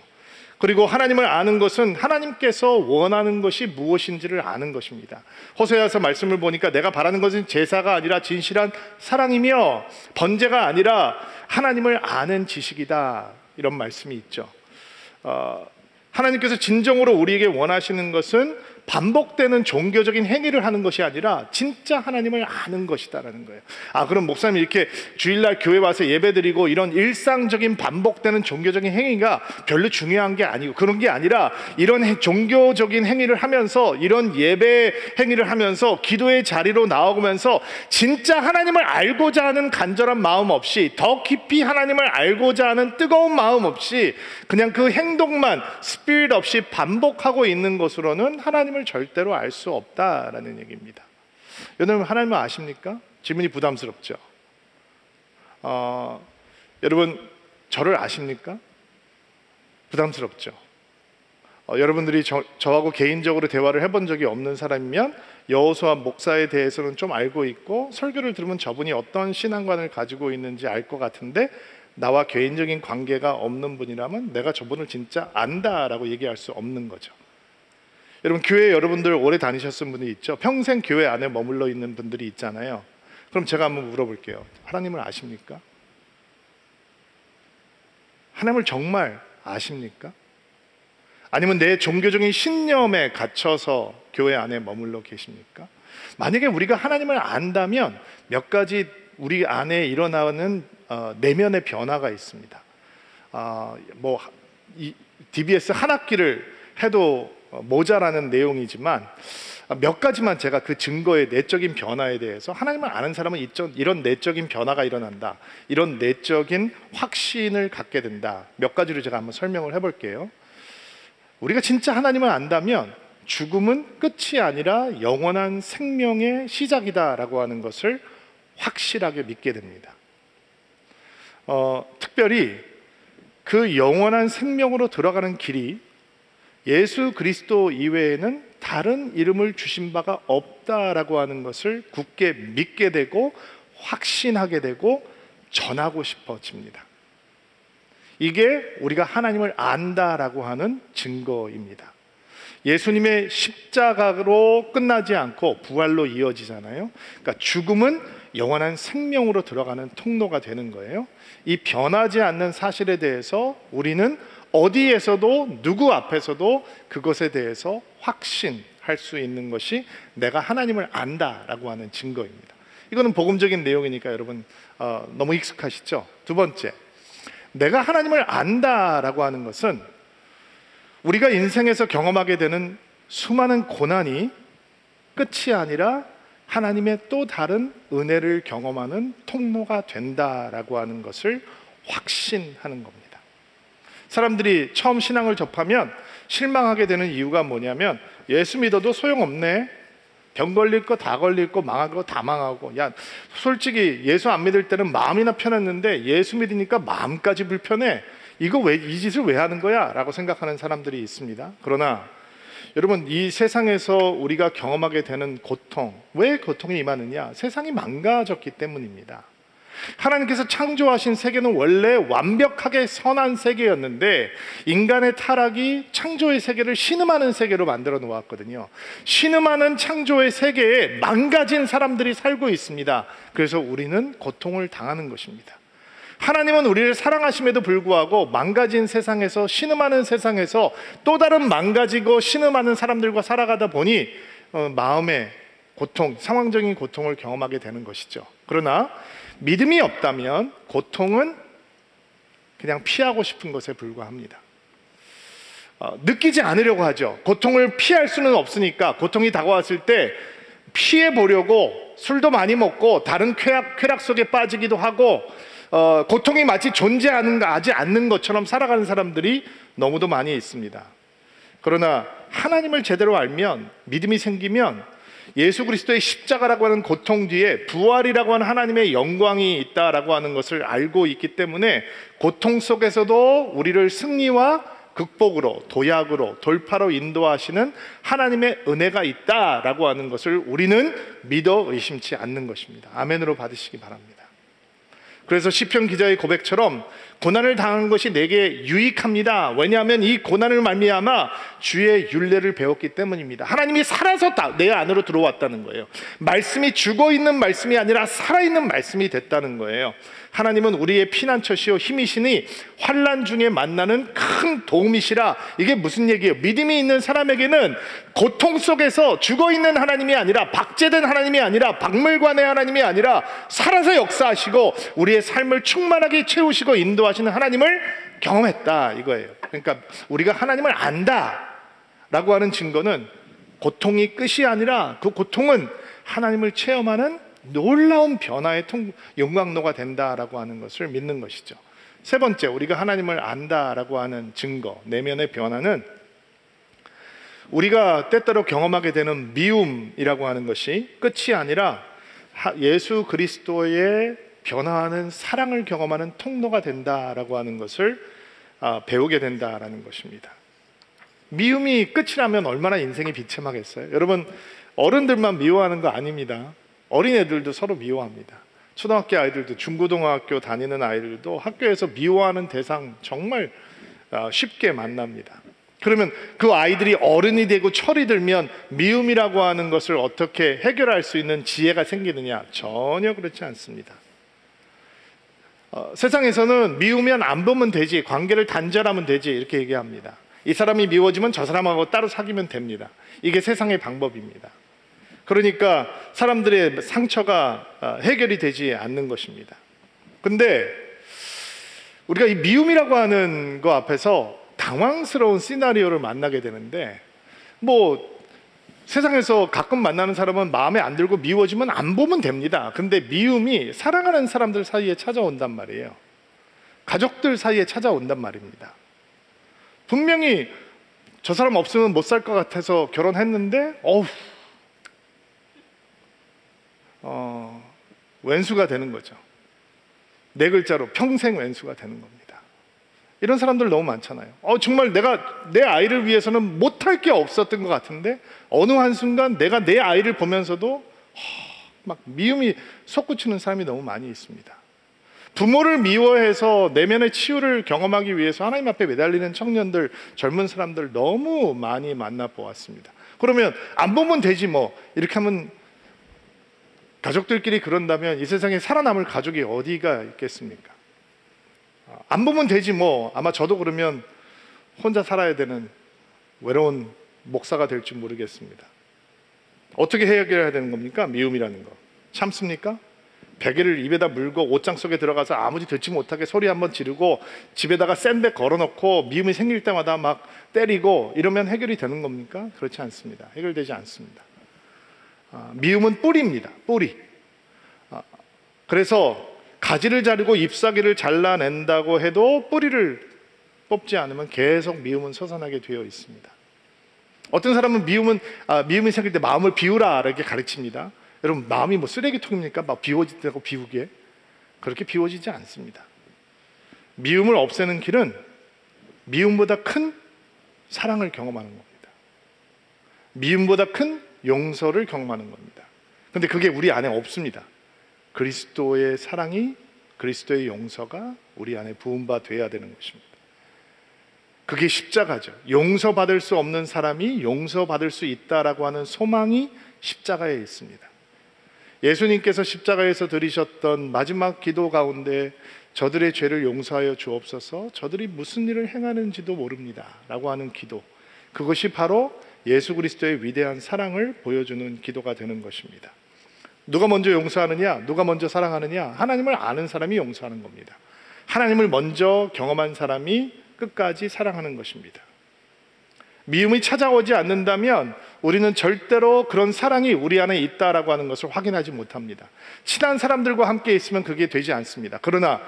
그리고 하나님을 아는 것은 하나님께서 원하는 것이 무엇인지를 아는 것입니다. 호세아서 말씀을 보니까 내가 바라는 것은 제사가 아니라 진실한 사랑이며 번제가 아니라 하나님을 아는 지식이다 이런 말씀이 있죠. 하나님께서 진정으로 우리에게 원하시는 것은 반복되는 종교적인 행위를 하는 것이 아니라 진짜 하나님을 아는 것이다라는 거예요. 그럼 목사님 이렇게 주일날 교회 와서 예배드리고 이런 일상적인 반복되는 종교적인 행위가 별로 중요한 게 아니고, 그런 게 아니라 이런 종교적인 행위를 하면서, 이런 예배 행위를 하면서 기도의 자리로 나오면서 진짜 하나님을 알고자 하는 간절한 마음 없이, 더 깊이 하나님을 알고자 하는 뜨거운 마음 없이 그냥 그 행동만 스피릿 없이 반복하고 있는 것으로는 하나님을 절대로 알 수 없다라는 얘기입니다. 여러분 하나님을 아십니까? 질문이 부담스럽죠. 여러분 저를 아십니까? 부담스럽죠. 여러분들이 저하고 개인적으로 대화를 해본 적이 없는 사람이면 여호수아 목사에 대해서는 좀 알고 있고, 설교를 들으면 저분이 어떤 신앙관을 가지고 있는지 알 것 같은데, 나와 개인적인 관계가 없는 분이라면 내가 저분을 진짜 안다라고 얘기할 수 없는 거죠. 여러분 교회 여러분들 오래 다니셨던 분이 있죠. 평생 교회 안에 머물러 있는 분들이 있잖아요. 그럼 제가 한번 물어볼게요. 하나님을 아십니까? 하나님을 정말 아십니까? 아니면 내 종교적인 신념에 갇혀서 교회 안에 머물러 계십니까? 만약에 우리가 하나님을 안다면 몇 가지 우리 안에 일어나는 내면의 변화가 있습니다. DBS 한 학기를 해도 모자라는 내용이지만 몇 가지만 제가 그 증거의 내적인 변화에 대해서, 하나님을 아는 사람은 이런 내적인 변화가 일어난다, 이런 내적인 확신을 갖게 된다, 몇 가지로 제가 한번 설명을 해볼게요. 우리가 진짜 하나님을 안다면 죽음은 끝이 아니라 영원한 생명의 시작이다라고 하는 것을 확실하게 믿게 됩니다. 특별히 그 영원한 생명으로 들어가는 길이 예수 그리스도 이외에는 다른 이름을 주신 바가 없다라고 하는 것을 굳게 믿게 되고 확신하게 되고 전하고 싶어집니다. 이게 우리가 하나님을 안다라고 하는 증거입니다. 예수님의 십자가로 끝나지 않고 부활로 이어지잖아요. 그러니까 죽음은 영원한 생명으로 들어가는 통로가 되는 거예요. 이 변하지 않는 사실에 대해서 우리는 어디에서도 누구 앞에서도 그것에 대해서 확신할 수 있는 것이 내가 하나님을 안다라고 하는 증거입니다. 이거는 복음적인 내용이니까 여러분 너무 익숙하시죠? 두 번째, 내가 하나님을 안다라고 하는 것은 우리가 인생에서 경험하게 되는 수많은 고난이 끝이 아니라 하나님의 또 다른 은혜를 경험하는 통로가 된다라고 하는 것을 확신하는 겁니다. 사람들이 처음 신앙을 접하면 실망하게 되는 이유가 뭐냐면, 예수 믿어도 소용없네, 병 걸릴 거 다 걸릴 거, 망할 거 다 망하고, 야 솔직히 예수 안 믿을 때는 마음이나 편했는데 예수 믿으니까 마음까지 불편해, 이거 왜 이 짓을 왜 하는 거야? 라고 생각하는 사람들이 있습니다. 그러나 여러분, 이 세상에서 우리가 경험하게 되는 고통, 왜 고통이 임하느냐? 세상이 망가졌기 때문입니다. 하나님께서 창조하신 세계는 원래 완벽하게 선한 세계였는데 인간의 타락이 창조의 세계를 신음하는 세계로 만들어 놓았거든요. 신음하는 창조의 세계에 망가진 사람들이 살고 있습니다. 그래서 우리는 고통을 당하는 것입니다. 하나님은 우리를 사랑하심에도 불구하고 망가진 세상에서, 신음하는 세상에서 또 다른 망가지고 신음하는 사람들과 살아가다 보니 마음의 고통, 상황적인 고통을 경험하게 되는 것이죠. 그러나 믿음이 없다면 고통은 그냥 피하고 싶은 것에 불과합니다. 느끼지 않으려고 하죠. 고통을 피할 수는 없으니까 고통이 다가왔을 때 피해 보려고 술도 많이 먹고 다른 쾌락 속에 빠지기도 하고 고통이 마치 존재하지 않는 것처럼 살아가는 사람들이 너무도 많이 있습니다. 그러나 하나님을 제대로 알면, 믿음이 생기면 예수 그리스도의 십자가라고 하는 고통 뒤에 부활이라고 하는 하나님의 영광이 있다라고 하는 것을 알고 있기 때문에 고통 속에서도 우리를 승리와 극복으로, 도약으로, 돌파로 인도하시는 하나님의 은혜가 있다라고 하는 것을 우리는 믿어 의심치 않는 것입니다. 아멘으로 받으시기 바랍니다. 그래서 시편 기자의 고백처럼 고난을 당한 것이 내게 유익합니다. 왜냐하면 이 고난을 말미암아 주의 율례를 배웠기 때문입니다. 하나님이 살아서 내 안으로 들어왔다는 거예요. 말씀이 죽어있는 말씀이 아니라 살아있는 말씀이 됐다는 거예요. 하나님은 우리의 피난처시오 힘이시니 환난 중에 만나는 큰 도움이시라. 이게 무슨 얘기예요? 믿음이 있는 사람에게는 고통 속에서 죽어있는 하나님이 아니라, 박제된 하나님이 아니라, 박물관의 하나님이 아니라 살아서 역사하시고 우리의 삶을 충만하게 채우시고 인도하시는 하나님을 경험했다 이거예요. 그러니까 우리가 하나님을 안다 라고 하는 증거는 고통이 끝이 아니라 그 고통은 하나님을 체험하는 놀라운 변화의 영광로가 된다라고 하는 것을 믿는 것이죠. 세 번째, 우리가 하나님을 안다라고 하는 증거, 내면의 변화는 우리가 때때로 경험하게 되는 미움이라고 하는 것이 끝이 아니라 예수 그리스도의 변화하는 사랑을 경험하는 통로가 된다라고 하는 것을 배우게 된다라는 것입니다. 미움이 끝이라면 얼마나 인생이 비참하겠어요? 여러분, 어른들만 미워하는 거 아닙니다. 어린애들도 서로 미워합니다. 초등학교 아이들도, 중고등학교 다니는 아이들도 학교에서 미워하는 대상 정말 쉽게 만납니다. 그러면 그 아이들이 어른이 되고 철이 들면 미움이라고 하는 것을 어떻게 해결할 수 있는 지혜가 생기느냐? 전혀 그렇지 않습니다. 세상에서는 미우면 안 보면 되지, 관계를 단절하면 되지 이렇게 얘기합니다. 이 사람이 미워지면 저 사람하고 따로 사귀면 됩니다. 이게 세상의 방법입니다. 그러니까 사람들의 상처가 해결이 되지 않는 것입니다. 근데 우리가 이 미움이라고 하는 거 앞에서 당황스러운 시나리오를 만나게 되는데, 세상에서 가끔 만나는 사람은 마음에 안 들고 미워지면 안 보면 됩니다. 근데 미움이 사랑하는 사람들 사이에 찾아온단 말이에요. 가족들 사이에 찾아온단 말입니다. 분명히 저 사람 없으면 못 살 것 같아서 결혼했는데 왼수가 되는 거죠. 네 글자로 평생 왼수가 되는 겁니다. 이런 사람들 너무 많잖아요. 정말 내가 내 아이를 위해서는 못할 게 없었던 것 같은데 어느 한순간 내가 내 아이를 보면서도 막 미움이 솟구치는 사람이 너무 많이 있습니다. 부모를 미워해서 내면의 치유를 경험하기 위해서 하나님 앞에 매달리는 청년들, 젊은 사람들 너무 많이 만나보았습니다. 그러면 안 보면 되지 이렇게 하면, 가족들끼리 그런다면 이 세상에 살아남을 가족이 어디가 있겠습니까? 안 보면 되지 아마 저도 그러면 혼자 살아야 되는 외로운 목사가 될 줄 모르겠습니다. 어떻게 해결해야 되는 겁니까? 미움이라는 거 참습니까? 베개를 입에다 물고 옷장 속에 들어가서 아무리 듣지 못하게 소리 한번 지르고 집에다가 샌백 걸어놓고 미움이 생길 때마다 막 때리고 이러면 해결이 되는 겁니까? 그렇지 않습니다. 해결되지 않습니다. 미움은 뿌리입니다. 뿌리. 그래서 가지를 자르고 잎사귀를 잘라낸다고 해도 뿌리를 뽑지 않으면 계속 미움은 솟아나게 되어 있습니다. 어떤 사람은 미움이 생길 때 마음을 비우라 이렇게 가르칩니다. 여러분, 마음이 쓰레기통입니까? 막 비워지다고 비우게? 그렇게 비워지지 않습니다. 미움을 없애는 길은 미움보다 큰 사랑을 경험하는 겁니다. 미움보다 큰 용서를 경험하는 겁니다. 근데 그게 우리 안에 없습니다. 그리스도의 사랑이, 그리스도의 용서가 우리 안에 부음바 돼야 되는 것입니다. 그게 십자가죠. 용서받을 수 없는 사람이 용서받을 수 있다라고 하는 소망이 십자가에 있습니다. 예수님께서 십자가에서 드리셨던 마지막 기도 가운데 저들의 죄를 용서하여 주옵소서, 저들이 무슨 일을 행하는지도 모릅니다 라고 하는 기도, 그것이 바로 예수 그리스도의 위대한 사랑을 보여주는 기도가 되는 것입니다. 누가 먼저 용서하느냐, 누가 먼저 사랑하느냐? 하나님을 아는 사람이 용서하는 겁니다. 하나님을 먼저 경험한 사람이 끝까지 사랑하는 것입니다. 미움이 찾아오지 않는다면 우리는 절대로 그런 사랑이 우리 안에 있다라고 하는 것을 확인하지 못합니다. 친한 사람들과 함께 있으면 그게 되지 않습니다. 그러나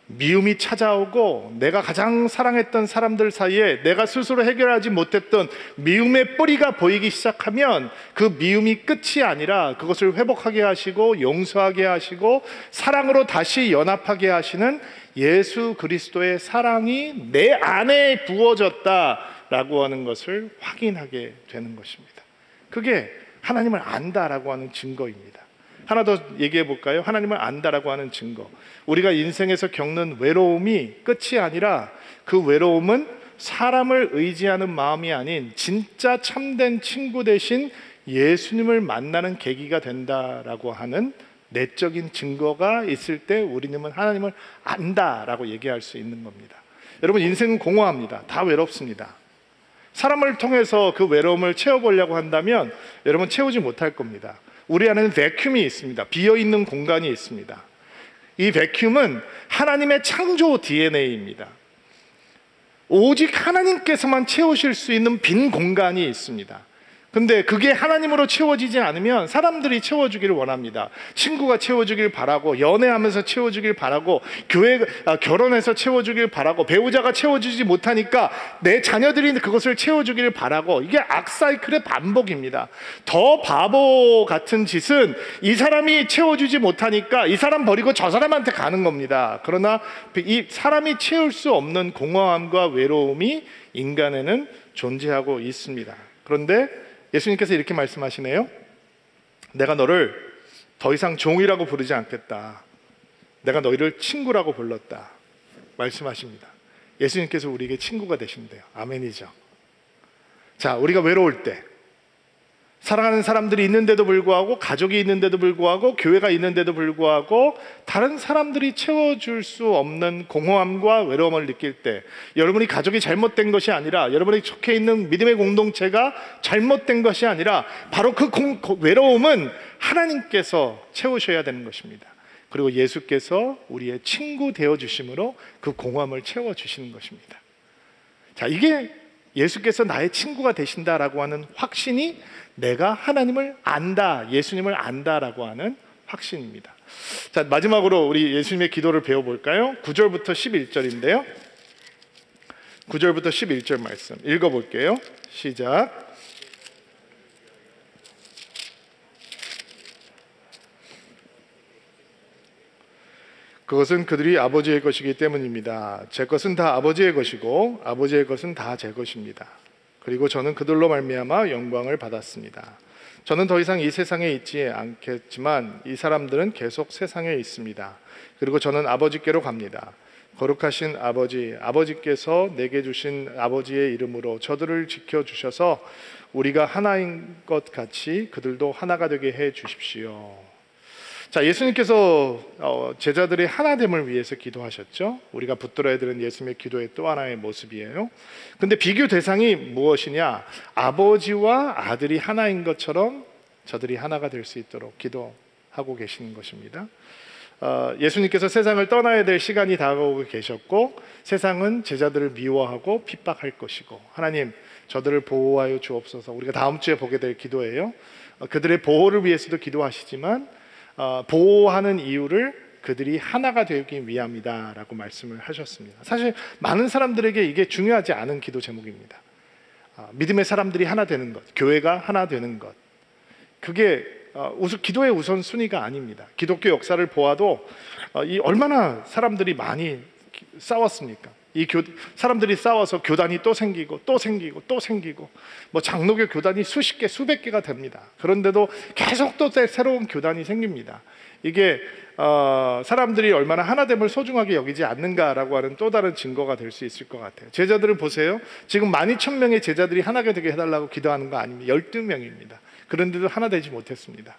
미움이 찾아오고 내가 가장 사랑했던 사람들 사이에 내가 스스로 해결하지 못했던 미움의 뿌리가 보이기 시작하면 그 미움이 끝이 아니라 그것을 회복하게 하시고 용서하게 하시고 사랑으로 다시 연합하게 하시는 예수 그리스도의 사랑이 내 안에 부어졌다라고 하는 것을 확인하게 되는 것입니다. 그게 하나님을 안다라고 하는 증거입니다. 하나 더 얘기해 볼까요? 하나님을 안다라고 하는 증거. 우리가 인생에서 겪는 외로움이 끝이 아니라 그 외로움은 사람을 의지하는 마음이 아닌 진짜 참된 친구 대신 예수님을 만나는 계기가 된다라고 하는 내적인 증거가 있을 때 우리는 하나님을 안다라고 얘기할 수 있는 겁니다. 여러분, 인생은 공허합니다. 다 외롭습니다. 사람을 통해서 그 외로움을 채워보려고 한다면 여러분 채우지 못할 겁니다. 우리 안에는 베큐움이 있습니다. 비어있는 공간이 있습니다. 이 베큐움은 하나님의 창조 DNA입니다. 오직 하나님께서만 채우실 수 있는 빈 공간이 있습니다. 근데 그게 하나님으로 채워지지 않으면 사람들이 채워주기를 원합니다. 친구가 채워주길 바라고, 연애하면서 채워주길 바라고, 결혼해서 채워주길 바라고, 배우자가 채워주지 못하니까 내 자녀들이 그것을 채워주기를 바라고, 이게 악사이클의 반복입니다. 더 바보 같은 짓은 이 사람이 채워주지 못하니까 이 사람 버리고 저 사람한테 가는 겁니다. 그러나 이 사람이 채울 수 없는 공허함과 외로움이 인간에는 존재하고 있습니다. 그런데 예수님께서 이렇게 말씀하시네요. 내가 너를 더 이상 종이라고 부르지 않겠다. 내가 너희를 친구라고 불렀다. 말씀하십니다. 예수님께서 우리에게 친구가 되신대요. 아멘이죠. 자, 우리가 외로울 때, 사랑하는 사람들이 있는데도 불구하고, 가족이 있는데도 불구하고, 교회가 있는데도 불구하고 다른 사람들이 채워줄 수 없는 공허함과 외로움을 느낄 때, 여러분이 가족이 잘못된 것이 아니라, 여러분이 속해 있는 믿음의 공동체가 잘못된 것이 아니라 바로 그 외로움은 하나님께서 채우셔야 되는 것입니다. 그리고 예수께서 우리의 친구 되어주심으로 그 공허함을 채워주시는 것입니다. 자, 이게 예수께서 나의 친구가 되신다라고 하는 확신이 내가 하나님을 안다, 예수님을 안다라고 하는 확신입니다. 자, 마지막으로 우리 예수님의 기도를 배워볼까요? 9절부터 11절인데요. 9절부터 11절 말씀 읽어볼게요. 시작. 그것은 그들이 아버지의 것이기 때문입니다. 제 것은 다 아버지의 것이고 아버지의 것은 다 제 것입니다. 그리고 저는 그들로 말미암아 영광을 받았습니다. 저는 더 이상 이 세상에 있지 않겠지만 이 사람들은 계속 세상에 있습니다. 그리고 저는 아버지께로 갑니다. 거룩하신 아버지, 아버지께서 내게 주신 아버지의 이름으로 저들을 지켜주셔서 우리가 하나인 것 같이 그들도 하나가 되게 해 주십시오. 자, 예수님께서 제자들의 하나됨을 위해서 기도하셨죠. 우리가 붙들어야 되는 예수님의 기도의 또 하나의 모습이에요. 근데 비교 대상이 무엇이냐? 아버지와 아들이 하나인 것처럼 저들이 하나가 될 수 있도록 기도하고 계시는 것입니다. 예수님께서 세상을 떠나야 될 시간이 다가오고 계셨고 세상은 제자들을 미워하고 핍박할 것이고, 하나님 저들을 보호하여 주옵소서. 우리가 다음 주에 보게 될 기도예요. 그들의 보호를 위해서도 기도하시지만 보호하는 이유를 그들이 하나가 되기 위함이다 라고 말씀을 하셨습니다. 사실 많은 사람들에게 이게 중요하지 않은 기도 제목입니다. 믿음의 사람들이 하나 되는 것, 교회가 하나 되는 것, 그게 기도의 우선순위가 아닙니다. 기독교 역사를 보아도 얼마나 사람들이 많이 싸웠습니까? 사람들이 싸워서 교단이 또 생기고 또 생기고 또 생기고, 뭐 장로교 교단이 수십 개 수백 개가 됩니다. 그런데도 계속 또 새로운 교단이 생깁니다. 이게 사람들이 얼마나 하나됨을 소중하게 여기지 않는가라고 하는 또 다른 증거가 될 수 있을 것 같아요. 제자들을 보세요. 지금 12,000명의 제자들이 하나가 되게 해달라고 기도하는 거 아닙니다. 12명입니다. 그런데도 하나 되지 못했습니다.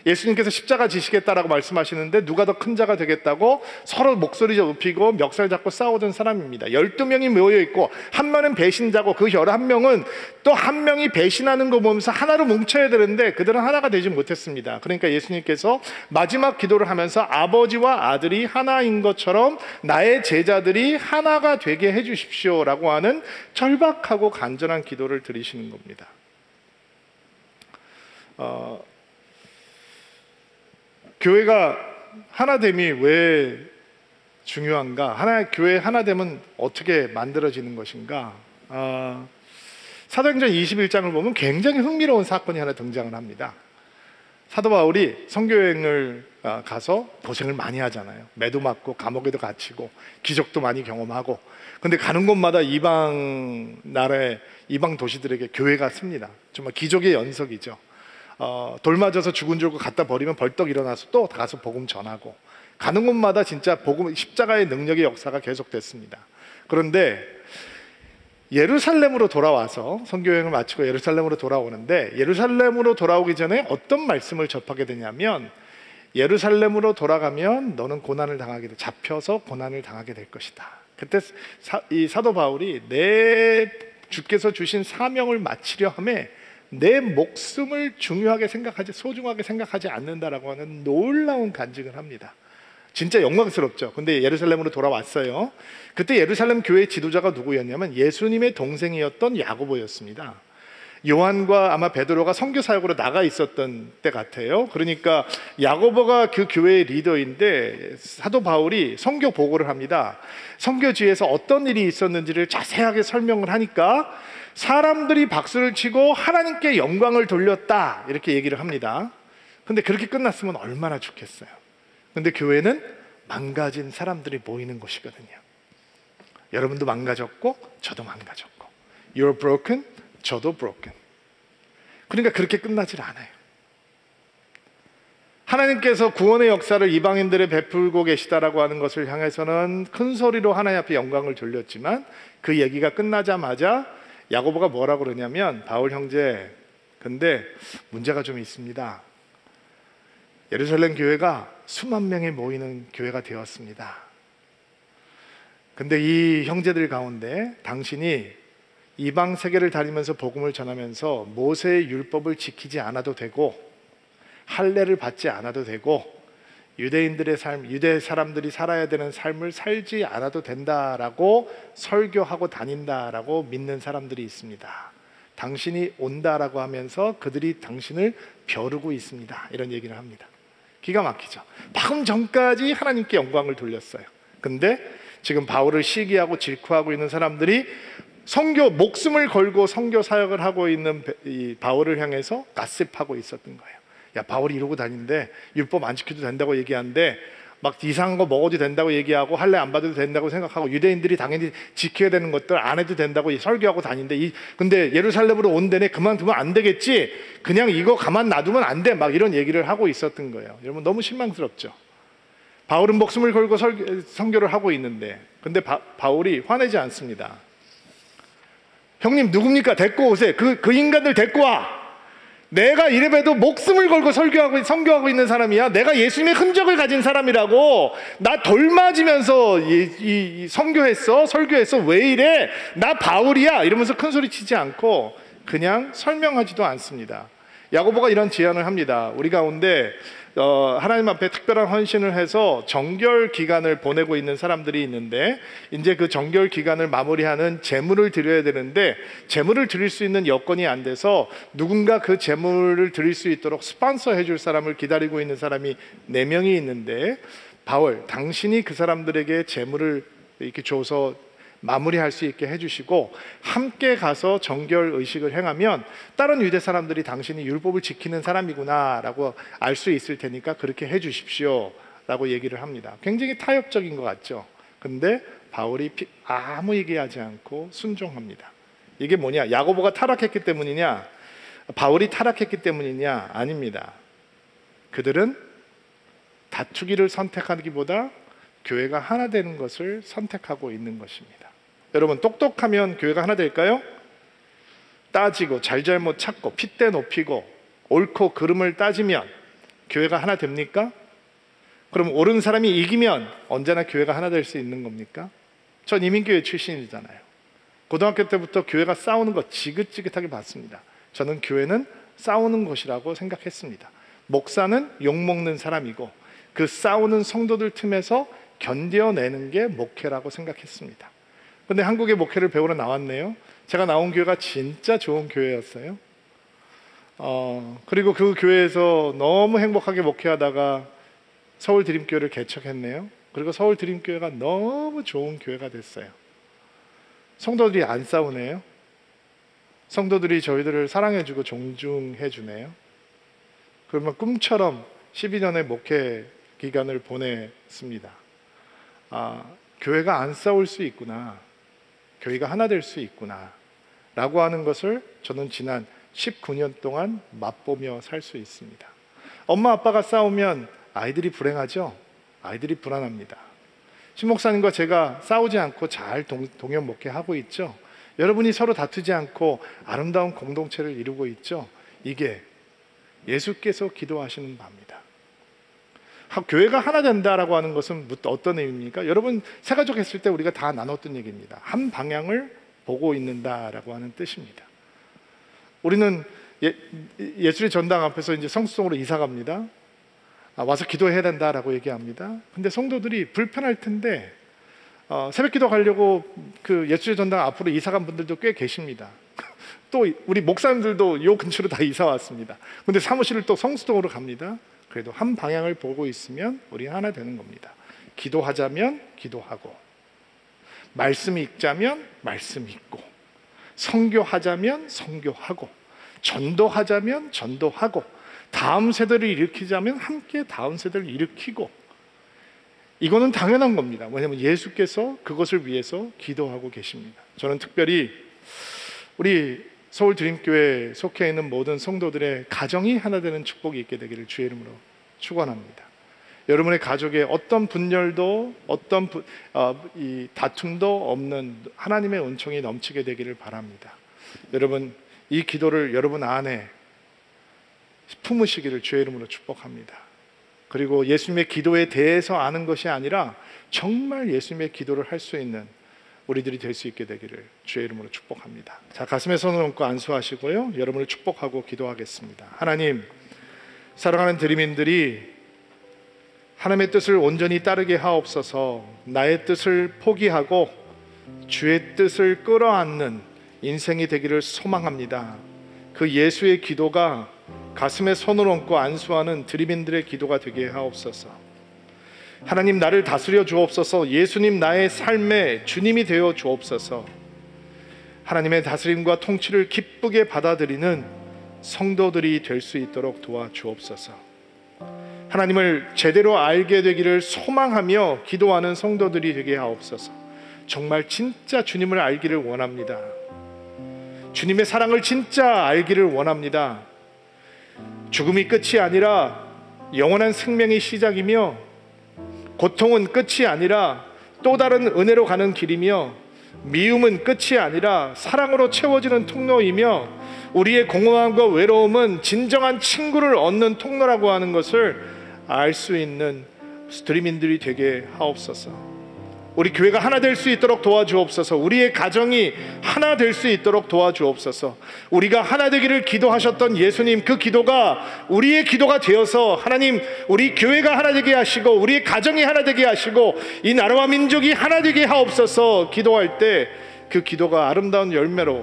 예수님께서 십자가 지시겠다라고 말씀하시는데 누가 더 큰 자가 되겠다고 서로 목소리 높이고 멱살 잡고 싸우던 사람입니다. 12명이 모여있고 한 명은 배신자고 그 11명은 또 한 명이 배신하는 거 보면서 하나로 뭉쳐야 되는데 그들은 하나가 되지 못했습니다. 그러니까 예수님께서 마지막 기도를 하면서 아버지와 아들이 하나인 것처럼 나의 제자들이 하나가 되게 해주십시오 라고 하는 절박하고 간절한 기도를 드리시는 겁니다. 교회가 하나됨이 왜 중요한가? 교회 하나됨은 어떻게 만들어지는 것인가? 사도행전 21장을 보면 굉장히 흥미로운 사건이 하나 등장을 합니다. 사도 바울이 선교여행을 가서 고생을 많이 하잖아요. 매도 맞고 감옥에도 갇히고 기적도 많이 경험하고, 근데 가는 곳마다 이방 나라의 이방 도시들에게 교회가 씁니다. 정말 기적의 연속이죠. 돌 맞아서 죽은 줄 알고 갖다 버리면 벌떡 일어나서 또 가서 복음 전하고, 가는 곳마다 진짜 복음, 십자가의 능력의 역사가 계속됐습니다. 그런데 예루살렘으로 돌아와서 선교여행을 마치고 예루살렘으로 돌아오는데, 예루살렘으로 돌아오기 전에 어떤 말씀을 접하게 되냐면, 예루살렘으로 돌아가면 너는 고난을 당하게 돼, 잡혀서 고난을 당하게 될 것이다. 그때 이 사도 바울이 내 주께서 주신 사명을 마치려 함에 내 목숨을 중요하게 생각하지, 소중하게 생각하지 않는다라고 하는 놀라운 간증을 합니다. 진짜 영광스럽죠. 근데 예루살렘으로 돌아왔어요. 그때 예루살렘 교회 지도자가 누구였냐면 예수님의 동생이었던 야고보였습니다. 요한과 아마 베드로가 선교 사역으로 나가 있었던 때 같아요. 그러니까 야고보가 그 교회의 리더인데 사도 바울이 선교 보고를 합니다. 선교지에서 어떤 일이 있었는지를 자세하게 설명을 하니까 사람들이 박수를 치고 하나님께 영광을 돌렸다, 이렇게 얘기를 합니다. 근데 그렇게 끝났으면 얼마나 좋겠어요. 근데 교회는 망가진 사람들이 모이는 곳이거든요. 여러분도 망가졌고 저도 망가졌고, You're broken, 저도 broken. 그러니까 그렇게 끝나질 않아요. 하나님께서 구원의 역사를 이방인들에 베풀고 계시다라고 하는 것을 향해서는 큰 소리로 하나님 앞에 영광을 돌렸지만, 그 얘기가 끝나자마자 야고보가 뭐라고 그러냐면, 바울 형제, 근데 문제가 좀 있습니다. 예루살렘 교회가 수만 명이 모이는 교회가 되었습니다. 근데 이 형제들 가운데 당신이 이방 세계를 다니면서 복음을 전하면서 모세의 율법을 지키지 않아도 되고 할례를 받지 않아도 되고 유대인들의 삶, 유대 사람들이 살아야 되는 삶을 살지 않아도 된다라고 설교하고 다닌다라고 믿는 사람들이 있습니다. 당신이 온다라고 하면서 그들이 당신을 벼르고 있습니다. 이런 얘기를 합니다. 기가 막히죠. 방금 전까지 하나님께 영광을 돌렸어요. 근데 지금 바울을 시기하고 질투하고 있는 사람들이 목숨을 걸고 선교 사역을 하고 있는 이 바울을 향해서 가십하고 있었던 거예요. 야, 바울이 이러고 다니는데 율법 안 지켜도 된다고 얘기하는데 막 이상한 거 먹어도 된다고 얘기하고 할례 안 받아도 된다고 생각하고 유대인들이 당연히 지켜야 되는 것들 안 해도 된다고 설교하고 다니는데 근데 예루살렘으로 온 데네 그만두면 안 되겠지, 그냥 이거 가만 놔두면 안 돼, 막 이런 얘기를 하고 있었던 거예요. 여러분 너무 실망스럽죠. 바울은 목숨을 걸고 선교를 하고 있는데, 근데 바울이 화내지 않습니다. 형님 누굽니까? 데리고 오세요. 그 인간들 데리고 와. 내가 이래봬도 목숨을 걸고 선교하고 있는 사람이야. 내가 예수님의 흔적을 가진 사람이라고. 나 돌 맞으면서 설교했어. 왜 이래? 나 바울이야. 이러면서 큰 소리 치지 않고 그냥 설명하지도 않습니다. 야고보가 이런 제안을 합니다. 우리 가운데 하나님 앞에 특별한 헌신을 해서 정결 기간을 보내고 있는 사람들이 있는데, 이제 그 정결 기간을 마무리하는 제물을 드려야 되는데 제물을 드릴 수 있는 여건이 안 돼서 누군가 그 제물을 드릴 수 있도록 스폰서 해줄 사람을 기다리고 있는 사람이 4명이 있는데, 바울 당신이 그 사람들에게 제물을 이렇게 줘서 마무리할 수 있게 해주시고 함께 가서 정결 의식을 행하면 다른 유대 사람들이 당신이 율법을 지키는 사람이구나 라고 알 수 있을 테니까 그렇게 해주십시오 라고 얘기를 합니다. 굉장히 타협적인 것 같죠. 근데 바울이 아무 얘기하지 않고 순종합니다. 이게 뭐냐? 야고보가 타락했기 때문이냐? 바울이 타락했기 때문이냐? 아닙니다. 그들은 다투기를 선택하기보다 교회가 하나 되는 것을 선택하고 있는 것입니다. 여러분, 똑똑하면 교회가 하나 될까요? 따지고 잘잘못 찾고 핏대 높이고 옳고 그름을 따지면 교회가 하나 됩니까? 그럼 옳은 사람이 이기면 언제나 교회가 하나 될 수 있는 겁니까? 전 이민교회 출신이잖아요. 고등학교 때부터 교회가 싸우는 거 지긋지긋하게 봤습니다. 저는 교회는 싸우는 곳이라고 생각했습니다. 목사는 욕먹는 사람이고 그 싸우는 성도들 틈에서 견뎌내는 게 목회라고 생각했습니다. 근데 한국의 목회를 배우러 나왔네요. 제가 나온 교회가 진짜 좋은 교회였어요. 그리고 그 교회에서 너무 행복하게 목회하다가 서울 드림교회를 개척했네요. 그리고 서울 드림교회가 너무 좋은 교회가 됐어요. 성도들이 안 싸우네요. 성도들이 저희들을 사랑해주고 존중해주네요. 그러면 꿈처럼 12년의 목회 기간을 보냈습니다. 교회가 안 싸울 수 있구나, 교회가 하나 될 수 있구나 라고 하는 것을 저는 지난 19년 동안 맛보며 살 수 있습니다. 엄마 아빠가 싸우면 아이들이 불행하죠. 아이들이 불안합니다. 신목사님과 제가 싸우지 않고 잘 동행 목회하고 있죠. 여러분이 서로 다투지 않고 아름다운 공동체를 이루고 있죠. 이게 예수께서 기도하시는 바입니다. 교회가 하나 된다라고 하는 것은 어떤 의미입니까? 여러분 새가족 했을 때 우리가 다 나눴던 얘기입니다. 한 방향을 보고 있는다라고 하는 뜻입니다. 우리는 예술의 전당 앞에서 이제 성수동으로 이사 갑니다. 와서 기도해야 된다라고 얘기합니다. 근데 성도들이 불편할 텐데 새벽 기도 가려고 그 예술의 전당 앞으로 이사 간 분들도 꽤 계십니다. 또 우리 목사님들도 요 근처로 다 이사 왔습니다. 근데 사무실을 또 성수동으로 갑니다. 그래도 한 방향을 보고 있으면 우리 하나 되는 겁니다. 기도하자면 기도하고, 말씀 읽자면 말씀 읽고, 선교하자면 선교하고, 전도하자면 전도하고, 다음 세대를 일으키자면 함께 다음 세대를 일으키고, 이거는 당연한 겁니다. 왜냐하면 예수께서 그것을 위해서 기도하고 계십니다. 저는 특별히 우리 서울 드림교회에 속해 있는 모든 성도들의 가정이 하나 되는 축복이 있게 되기를 주의 이름으로 축원합니다. 여러분의 가족에 어떤 분열도 어떤 이 다툼도 없는 하나님의 은총이 넘치게 되기를 바랍니다. 여러분 이 기도를 여러분 안에 품으시기를 주의 이름으로 축복합니다. 그리고 예수님의 기도에 대해서 아는 것이 아니라 정말 예수님의 기도를 할 수 있는 우리들이 될 수 있게 되기를 주의 이름으로 축복합니다. 자, 가슴에 손을 얹고 안수하시고요, 여러분을 축복하고 기도하겠습니다. 하나님, 사랑하는 드림인들이 하나님의 뜻을 온전히 따르게 하옵소서. 나의 뜻을 포기하고 주의 뜻을 끌어안는 인생이 되기를 소망합니다. 그 예수의 기도가 가슴에 손을 얹고 안수하는 드림인들의 기도가 되게 하옵소서. 하나님, 나를 다스려 주옵소서. 예수님 나의 삶의 주님이 되어 주옵소서. 하나님의 다스림과 통치를 기쁘게 받아들이는 성도들이 될 수 있도록 도와주옵소서. 하나님을 제대로 알게 되기를 소망하며 기도하는 성도들이 되게 하옵소서. 정말 진짜 주님을 알기를 원합니다. 주님의 사랑을 진짜 알기를 원합니다. 죽음이 끝이 아니라 영원한 생명의 시작이며, 고통은 끝이 아니라 또 다른 은혜로 가는 길이며, 미움은 끝이 아니라 사랑으로 채워지는 통로이며, 우리의 공허함과 외로움은 진정한 친구를 얻는 통로라고 하는 것을 알 수 있는 드림인들이 되게 하옵소서. 우리 교회가 하나 될 수 있도록 도와주옵소서. 우리의 가정이 하나 될 수 있도록 도와주옵소서. 우리가 하나 되기를 기도하셨던 예수님, 그 기도가 우리의 기도가 되어서 하나님, 우리 교회가 하나 되게 하시고 우리의 가정이 하나 되게 하시고 이 나라와 민족이 하나 되게 하옵소서. 기도할 때 그 기도가 아름다운 열매로,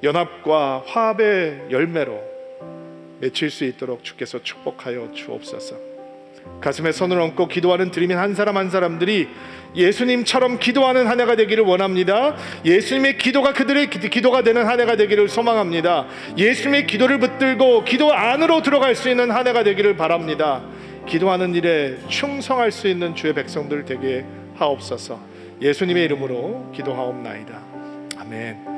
연합과 화합의 열매로 맺힐 수 있도록 주께서 축복하여 주옵소서. 가슴에 손을 얹고 기도하는 드림인 한 사람 한 사람들이 예수님처럼 기도하는 한 해가 되기를 원합니다. 예수님의 기도가 그들의 기도가 되는 한 해가 되기를 소망합니다. 예수님의 기도를 붙들고 기도 안으로 들어갈 수 있는 한 해가 되기를 바랍니다. 기도하는 일에 충성할 수 있는 주의 백성들 되게 하옵소서. 예수님의 이름으로 기도하옵나이다. 아멘.